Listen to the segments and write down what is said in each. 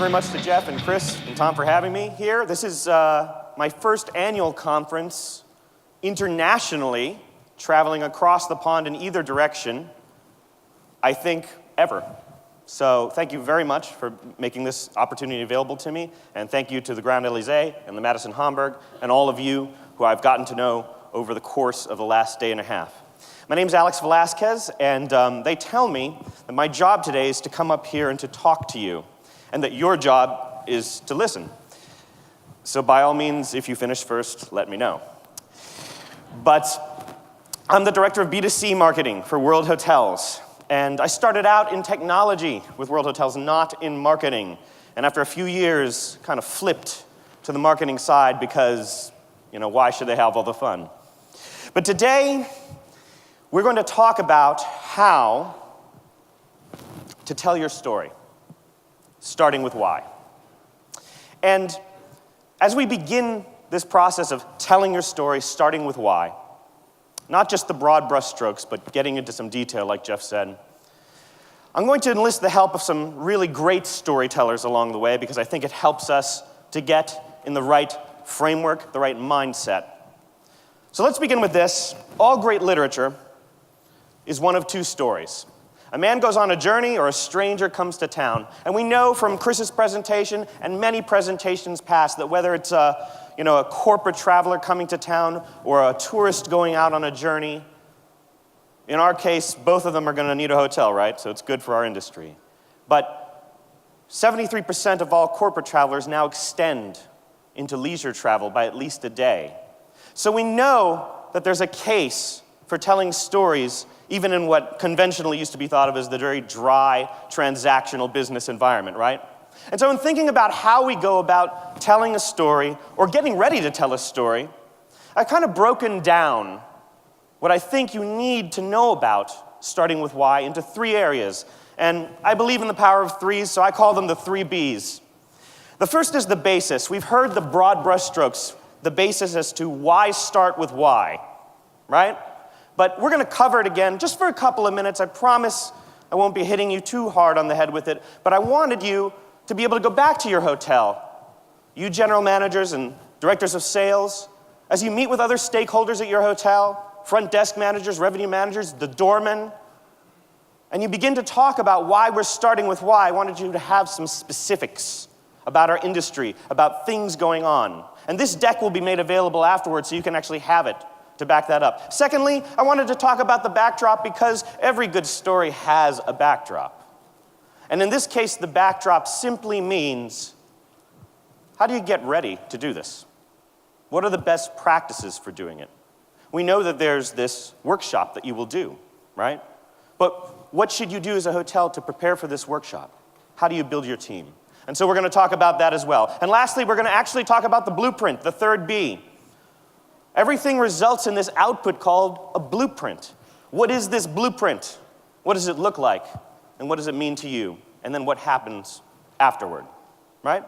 very much to Jeff and Chris and Tom for having me here. This is my first annual conference internationally, traveling across the pond in either direction, I think, ever. So thank you very much for making this opportunity available to me, and thank you to the Grand Elysee and the Madison Hamburg, and all of you who I've gotten to know over the course of the last day and a half. My name's Alex Velasquez, and they tell me that my job today is to come up here and to talk to you, and that your job is to listen. So by all means, if you finish first, let me know. But I'm the director of B2C marketing for Worldhotels, and I started out in technology with Worldhotels, not in marketing. And after a few years, kind of flipped to the marketing side because, why should they have all the fun? But today, we're going to talk about how to tell your story, starting with why. And as we begin this process of telling your story, starting with why, not just the broad brushstrokes, but getting into some detail, like Jeff said, I'm going to enlist the help of some really great storytellers along the way because I think it helps us to get in the right framework, the right mindset. So let's begin with this. All great literature is one of two stories. A man goes on a journey or a stranger comes to town. And we know from Chris's presentation and many presentations past that whether it's a corporate traveler coming to town or a tourist going out on a journey, in our case, both of them are going to need a hotel, right? So it's good for our industry. But 73% of all corporate travelers now extend into leisure travel by at least a day. So we know that there's a case for telling stories even in what conventionally used to be thought of as the very dry, transactional business environment, right? And so in thinking about how we go about telling a story or getting ready to tell a story, I've kind of broken down what I think you need to know about, starting with why, into three areas. And I believe in the power of threes, so I call them the three Bs. The first is the basis. We've heard the broad brushstrokes, the basis as to why start with why, right? But we're going to cover it again just for a couple of minutes. I promise I won't be hitting you too hard on the head with it, but I wanted you to be able to go back to your hotel, you general managers and directors of sales, as you meet with other stakeholders at your hotel, front desk managers, revenue managers, the doorman, and you begin to talk about why we're starting with why. I wanted you to have some specifics about our industry, about things going on. And this deck will be made available afterwards so you can actually have it to back that up. Secondly, I wanted to talk about the backdrop because every good story has a backdrop. And in this case, the backdrop simply means, how do you get ready to do this? What are the best practices for doing it? We know that there's this workshop that you will do, right? But what should you do as a hotel to prepare for this workshop? How do you build your team? And so we're going to talk about that as well. And lastly, we're going to actually talk about the blueprint, the third B. Everything results in this output called a blueprint. What is this blueprint? What does it look like? And what does it mean to you? And then what happens afterward, right?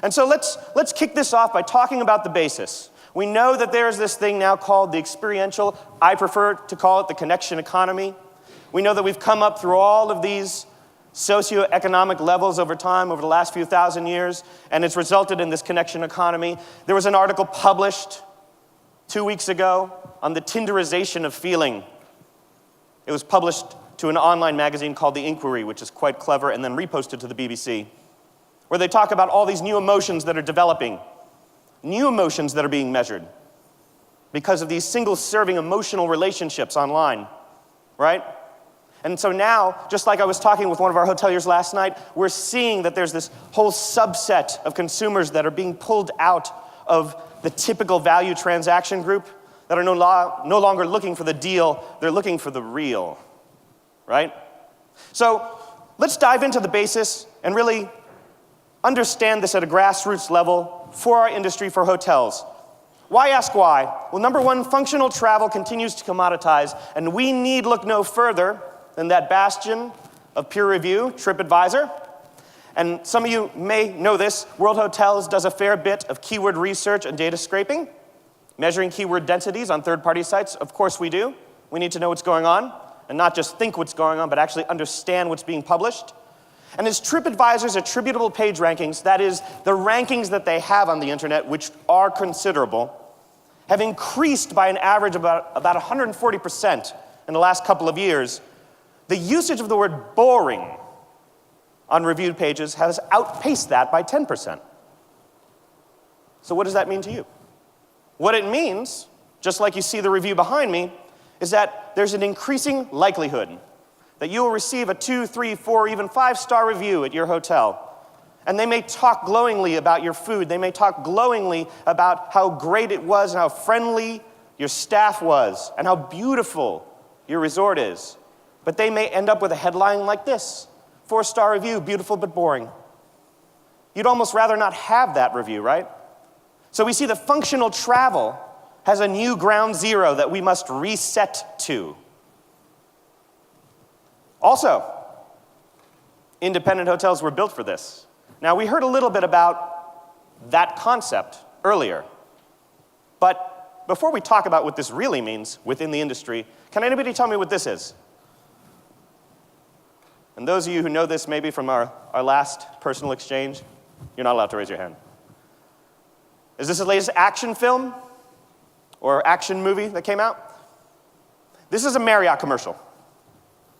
And so let's kick this off by talking about the basis. We know that there is this thing now called the experiential. I prefer to call it the connection economy. We know that we've come up through all of these socioeconomic levels over time, over the last few thousand years, and it's resulted in this connection economy. There was an article published 2 weeks ago on the Tinderization of feeling. It was published to an online magazine called The Inquiry, which is quite clever, and then reposted to the BBC, where they talk about all these new emotions that are developing, new emotions that are being measured because of these single-serving emotional relationships online, right? And so now, just like I was talking with one of our hoteliers last night, we're seeing that there's this whole subset of consumers that are being pulled out of the typical value transaction group that are no longer looking for the deal, they're looking for the real, right? So let's dive into the basis and really understand this at a grassroots level for our industry, for hotels. Why ask why? Well, number one, functional travel continues to commoditize, and we need look no further than that bastion of peer review, TripAdvisor. And some of you may know this, Worldhotels does a fair bit of keyword research and data scraping, measuring keyword densities on third-party sites. Of course we do. We need to know what's going on, and not just think what's going on, but actually understand what's being published. And as TripAdvisor's attributable page rankings, that is, the rankings that they have on the internet, which are considerable, have increased by an average of about 140% in the last couple of years, the usage of the word boring on reviewed pages has outpaced that by 10%. So what does that mean to you? What it means, just like you see the review behind me, is that there's an increasing likelihood that you will receive a 2, 3, 4, even 5-star review at your hotel. And they may talk glowingly about your food. They may talk glowingly about how great it was and how friendly your staff was and how beautiful your resort is. But they may end up with a headline like this: 4-star review, beautiful but boring. You'd almost rather not have that review, right? So we see that functional travel has a new ground zero that we must reset to. Also, independent hotels were built for this. Now, we heard a little bit about that concept earlier. But before we talk about what this really means within the industry, can anybody tell me what this is? And those of you who know this maybe from our last personal exchange, you're not allowed to raise your hand. Is this the latest action film or action movie that came out? This is a Marriott commercial.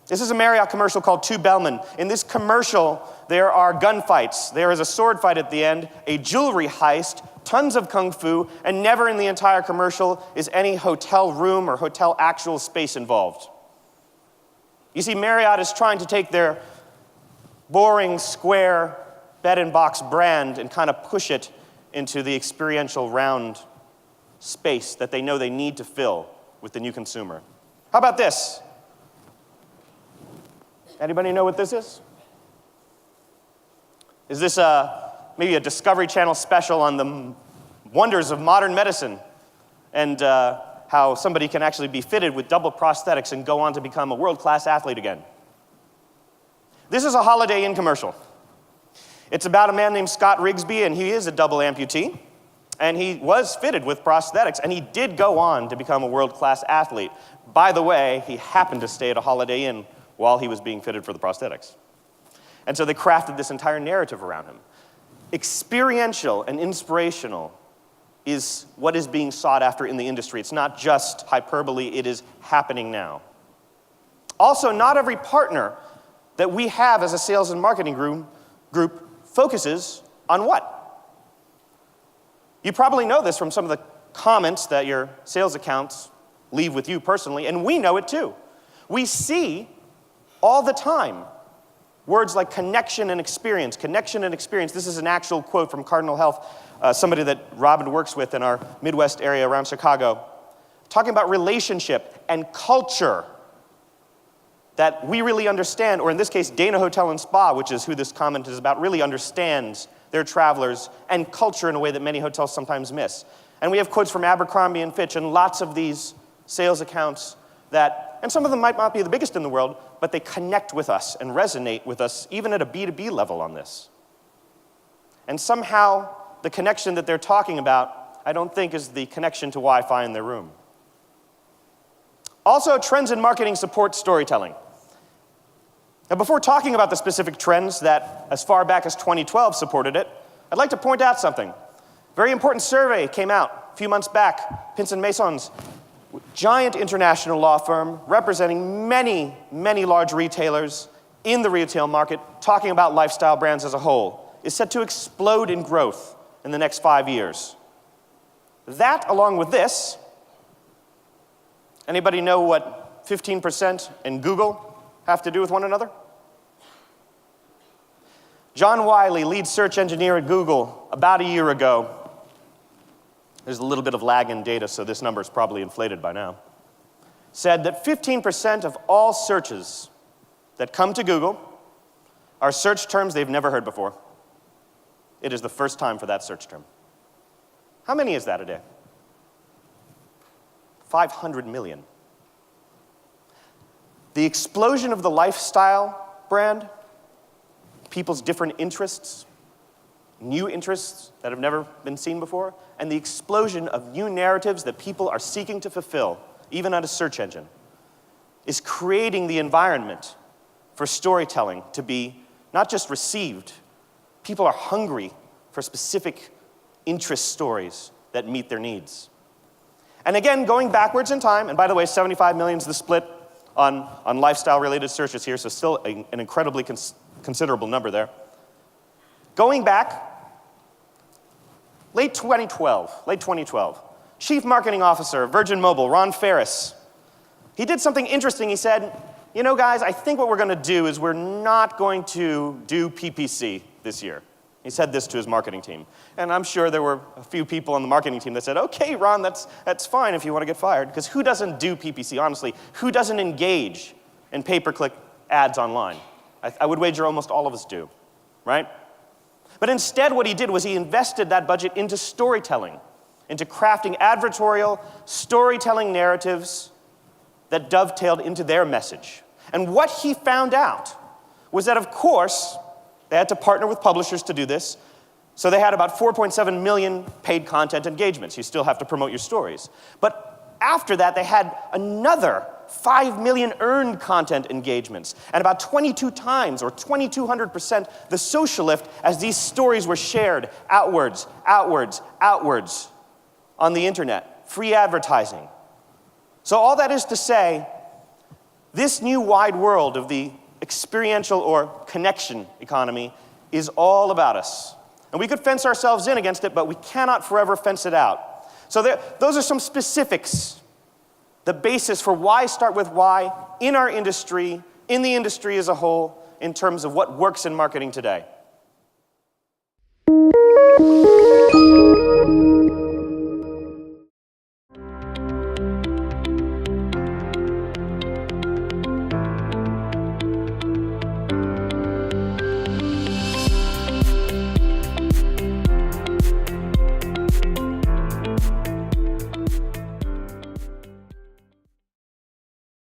This is a Marriott commercial called Two Bellmen. In this commercial, there are gunfights. There is a sword fight at the end, a jewelry heist, tons of kung fu, and never in the entire commercial is any hotel room or hotel actual space involved. You see, Marriott is trying to take their boring, square, bed-and-box brand and kind of push it into the experiential round space that they know they need to fill with the new consumer. How about this? Anybody know what this is? Is this maybe a Discovery Channel special on the wonders of modern medicine and how somebody can actually be fitted with double prosthetics and go on to become a world-class athlete again? This is a Holiday Inn commercial. It's about a man named Scott Rigsby, and he is a double amputee, and he was fitted with prosthetics, and he did go on to become a world-class athlete. By the way, he happened to stay at a Holiday Inn while he was being fitted for the prosthetics. And so they crafted this entire narrative around him. Experiential and inspirational is what is being sought after in the industry. It's not just hyperbole, it is happening now. Also, not every partner that we have as a sales and marketing group focuses on what? You probably know this from some of the comments that your sales accounts leave with you personally, and we know it too. We see all the time words like connection and experience. Connection and experience. This is an actual quote from Cardinal Health, somebody that Robin works with in our Midwest area around Chicago, talking about relationship and culture that we really understand, or in this case, Dana Hotel and Spa, which is who this comment is about, really understands their travelers and culture in a way that many hotels sometimes miss. And we have quotes from Abercrombie and Fitch and lots of these sales accounts that, and some of them might not be the biggest in the world, but they connect with us and resonate with us even at a B2B level on this. And somehow, the connection that they're talking about, I don't think is the connection to Wi-Fi in their room. Also, trends in marketing support storytelling. Now, before talking about the specific trends that, as far back as 2012, supported it, I'd like to point out something. Very important survey came out a few months back, Pinson Mason's giant international law firm representing many, many large retailers in the retail market, talking about lifestyle brands as a whole, is set to explode in growth in the next 5 years. That, along with this, anybody know what 15% and Google have to do with one another? John Wiley, lead search engineer at Google, about a year ago, there's a little bit of lag in data, so this number is probably inflated by now, said that 15% of all searches that come to Google are search terms they've never heard before. It is the first time for that search term. How many is that a day? 500 million. The explosion of the lifestyle brand, people's different interests, new interests that have never been seen before, and the explosion of new narratives that people are seeking to fulfill, even on a search engine, is creating the environment for storytelling to be not just received. People are hungry for specific interest stories that meet their needs. And again, going backwards in time, and by the way, 75 million is the split on lifestyle-related searches here, so still an incredibly considerable number there. Going back, late 2012, Chief Marketing Officer, Virgin Mobile, Ron Ferris, he did something interesting. He said, you know, guys, I think what we're going to do is we're not going to do PPC this year. He said this to his marketing team. And I'm sure there were a few people on the marketing team that said, okay, Ron, that's fine if you want to get fired. Because who doesn't do PPC, honestly? Who doesn't engage in pay-per-click ads online? I would wager almost all of us do, right? But instead, what he did was he invested that budget into storytelling, into crafting advertorial storytelling narratives that dovetailed into their message. And what he found out was that, of course, they had to partner with publishers to do this, so they had about 4.7 million paid content engagements. You still have to promote your stories. But after that, they had another 5 million earned content engagements, and about 22 times, or 2,200%, the social lift as these stories were shared outwards on the internet. Free advertising. So all that is to say, this new wide world of the experiential or connection economy is all about us. And we could fence ourselves in against it, but we cannot forever fence it out. So those are some specifics, the basis for why start with why in our industry, in the industry as a whole, in terms of what works in marketing today.